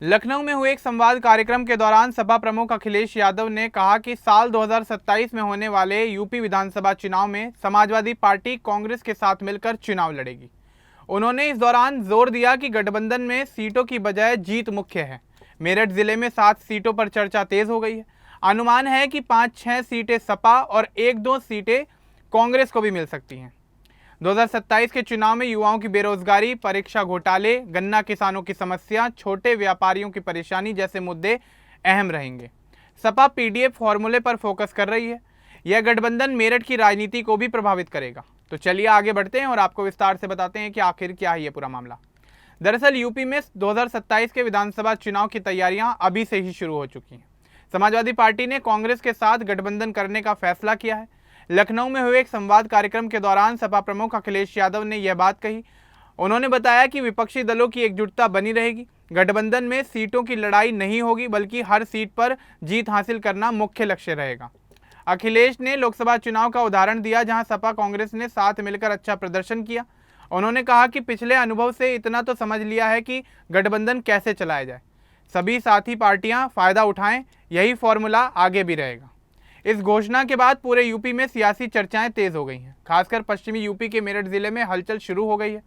लखनऊ में हुए एक संवाद कार्यक्रम के दौरान सपा प्रमुख अखिलेश यादव ने कहा कि साल 2027 में होने वाले यूपी विधानसभा चुनाव में समाजवादी पार्टी कांग्रेस के साथ मिलकर चुनाव लड़ेगी। उन्होंने इस दौरान जोर दिया कि गठबंधन में सीटों की बजाय जीत मुख्य है। मेरठ जिले में 7 सीटों पर चर्चा तेज हो गई है। अनुमान है कि 5-6 सीटें सपा और 1-2 सीटें कांग्रेस को भी मिल सकती हैं। 2027 के चुनाव में युवाओं की बेरोजगारी, परीक्षा घोटाले, गन्ना किसानों की समस्या, छोटे व्यापारियों की परेशानी जैसे मुद्दे अहम रहेंगे। सपा पीडीएफ फॉर्मूले पर फोकस कर रही है। यह गठबंधन मेरठ की राजनीति को भी प्रभावित करेगा। तो चलिए आगे बढ़ते हैं और आपको विस्तार से बताते हैं कि आखिर क्या है ये पूरा मामला। दरअसल यूपी में 2027 के विधानसभा चुनाव की तैयारियां अभी से ही शुरू हो चुकी हैं। समाजवादी पार्टी ने कांग्रेस के साथ गठबंधन करने का फैसला किया है। लखनऊ में हुए एक संवाद कार्यक्रम के दौरान सपा प्रमुख अखिलेश यादव ने यह बात कही। उन्होंने बताया कि विपक्षी दलों की एकजुटता बनी रहेगी। गठबंधन में सीटों की लड़ाई नहीं होगी, बल्कि हर सीट पर जीत हासिल करना मुख्य लक्ष्य रहेगा। अखिलेश ने लोकसभा चुनाव का उदाहरण दिया, जहां सपा कांग्रेस ने साथ मिलकर अच्छा प्रदर्शन किया। उन्होंने कहा कि पिछले अनुभव से इतना तो समझ लिया है कि गठबंधन कैसे चलाया जाए। सभी साथी पार्टियां फायदा उठाएं, यही फॉर्मूला आगे भी रहेगा। इस घोषणा के बाद पूरे यूपी में सियासी चर्चाएं तेज हो गई हैं। खासकर पश्चिमी यूपी के मेरठ जिले में हलचल शुरू हो गई है।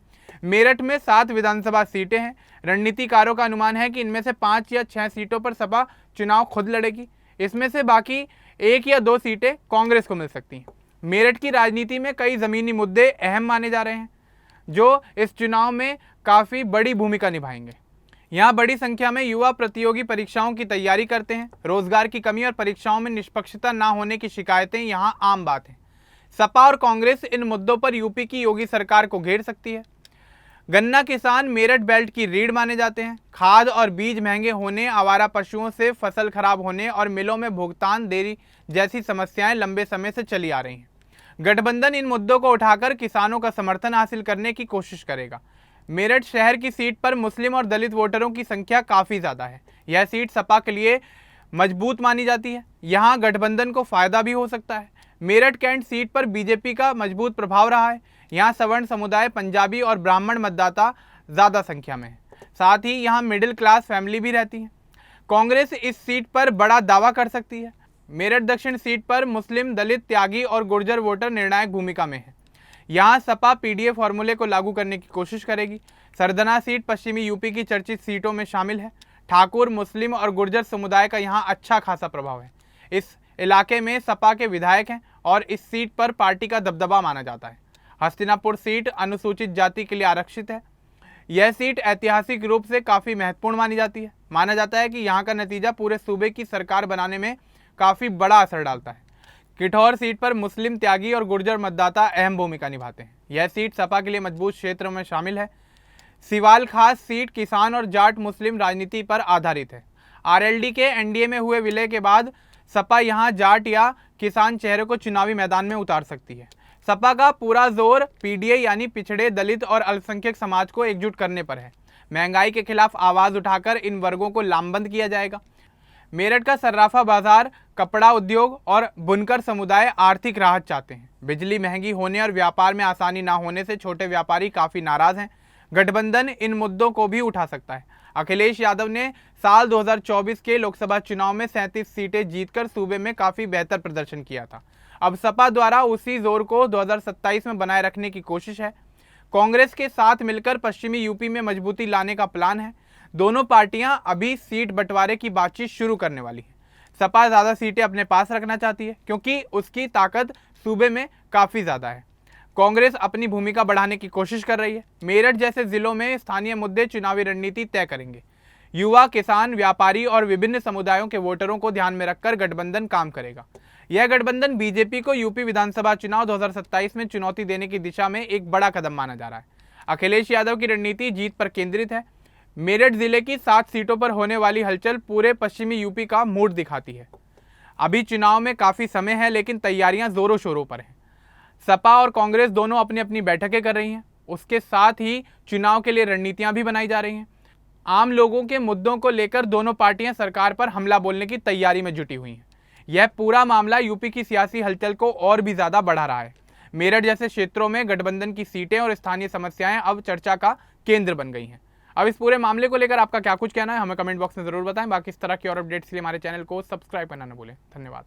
मेरठ में 7 विधानसभा सीटें हैं। रणनीतिकारों का अनुमान है कि इनमें से 5 या 6 सीटों पर सपा चुनाव खुद लड़ेगी। इसमें से बाकी 1 या 2 सीटें कांग्रेस को मिल सकती हैं। मेरठ की राजनीति में कई जमीनी मुद्दे अहम माने जा रहे हैं, जो इस चुनाव में काफ़ी बड़ी भूमिका निभाएंगे। यहाँ बड़ी संख्या में युवा प्रतियोगी परीक्षाओं की तैयारी करते हैं। रोजगार की कमी और परीक्षाओं में निष्पक्षता न होने की शिकायतें यहाँ आम बात हैं। सपा और कांग्रेस इन मुद्दों पर यूपी की योगी सरकार को घेर सकती है। गन्ना किसान मेरठ बेल्ट की रीढ़ माने जाते हैं। खाद और बीज महंगे होने, आवारा पशुओं से फसल खराब होने और मिलों में भुगतान देरी जैसी समस्याएं लंबे समय से चली आ रही हैं। गठबंधन इन मुद्दों को उठाकर किसानों का समर्थन हासिल करने की कोशिश करेगा। मेरठ शहर की सीट पर मुस्लिम और दलित वोटरों की संख्या काफ़ी ज़्यादा है। यह सीट सपा के लिए मजबूत मानी जाती है। यहाँ गठबंधन को फायदा भी हो सकता है। मेरठ कैंट सीट पर बीजेपी का मजबूत प्रभाव रहा है। यहाँ सवर्ण समुदाय, पंजाबी और ब्राह्मण मतदाता ज़्यादा संख्या में है। साथ ही यहाँ मिडिल क्लास फैमिली भी रहती है। कांग्रेस इस सीट पर बड़ा दावा कर सकती है। मेरठ दक्षिण सीट पर मुस्लिम, दलित, त्यागी और गुर्जर वोटर निर्णायक भूमिका में है। यहाँ सपा पीडीए फॉर्मूले को लागू करने की कोशिश करेगी। सरदना सीट पश्चिमी यूपी की चर्चित सीटों में शामिल है। ठाकुर, मुस्लिम और गुर्जर समुदाय का यहाँ अच्छा खासा प्रभाव है। इस इलाके में सपा के विधायक हैं और इस सीट पर पार्टी का दबदबा माना जाता है। हस्तिनापुर सीट अनुसूचित जाति के लिए आरक्षित है। यह सीट ऐतिहासिक रूप से काफ़ी महत्वपूर्ण मानी जाती है। माना जाता है कि यहाँ का नतीजा पूरे सूबे की सरकार बनाने में काफ़ी बड़ा असर डालता है। किठौर सीट पर मुस्लिम, त्यागी और गुर्जर मतदाता अहम भूमिका निभाते हैं। यह सीट सपा के लिए मजबूत क्षेत्रों में शामिल है। सिवाल खास सीट किसान और जाट मुस्लिम राजनीति पर आधारित है। आरएलडी के एनडीए में हुए विलय के बाद सपा यहां जाट या किसान चेहरे को चुनावी मैदान में उतार सकती है। सपा का पूरा जोर पीडीए यानी पिछड़े, दलित और अल्पसंख्यक समाज को एकजुट करने पर है। महंगाई के खिलाफ आवाज उठाकर इन वर्गों को लामबंद किया जाएगा। मेरठ का सर्राफा बाजार, कपड़ा उद्योग और बुनकर समुदाय आर्थिक राहत चाहते हैं। बिजली महंगी होने और व्यापार में आसानी ना होने से छोटे व्यापारी काफ़ी नाराज हैं। गठबंधन इन मुद्दों को भी उठा सकता है। अखिलेश यादव ने साल 2024 के लोकसभा चुनाव में 37 सीटें जीतकर सूबे में काफ़ी बेहतर प्रदर्शन किया था। अब सपा द्वारा उसी जोर को 2027 में बनाए रखने की कोशिश है। कांग्रेस के साथ मिलकर पश्चिमी यूपी में मजबूती लाने का प्लान है। दोनों पार्टियां अभी सीट बंटवारे की बातचीत शुरू करने वाली है। सपा ज़्यादा सीटें अपने पास रखना चाहती है क्योंकि उसकी ताकत सूबे में काफ़ी ज़्यादा है। कांग्रेस अपनी भूमिका बढ़ाने की कोशिश कर रही है। मेरठ जैसे जिलों में स्थानीय मुद्दे चुनावी रणनीति तय करेंगे। युवा, किसान, व्यापारी और विभिन्न समुदायों के वोटरों को ध्यान में रखकर गठबंधन काम करेगा। यह गठबंधन बीजेपी को यूपी विधानसभा चुनाव 2027 में चुनौती देने की दिशा में एक बड़ा कदम माना जा रहा है। अखिलेश यादव की रणनीति जीत पर केंद्रित है। मेरठ जिले की 7 सीटों पर होने वाली हलचल पूरे पश्चिमी यूपी का मूड दिखाती है। अभी चुनाव में काफ़ी समय है, लेकिन तैयारियां जोरों शोरों पर हैं। सपा और कांग्रेस दोनों अपनी अपनी बैठकें कर रही हैं। उसके साथ ही चुनाव के लिए रणनीतियां भी बनाई जा रही हैं। आम लोगों के मुद्दों को लेकर दोनों पार्टियां सरकार पर हमला बोलने की तैयारी में जुटी हुई हैं। यह पूरा मामला यूपी की सियासी हलचल को और भी ज़्यादा बढ़ा रहा है। मेरठ जैसे क्षेत्रों में गठबंधन की सीटें और स्थानीय समस्याएं अब चर्चा का केंद्र बन गई हैं। अब इस पूरे मामले को लेकर आपका क्या कुछ कहना है हमें कमेंट बॉक्स में जरूर बताएं। बाकी इस तरह की और अपडेट्स के लिए हमारे चैनल को सब्सक्राइब करना न भूलें। धन्यवाद।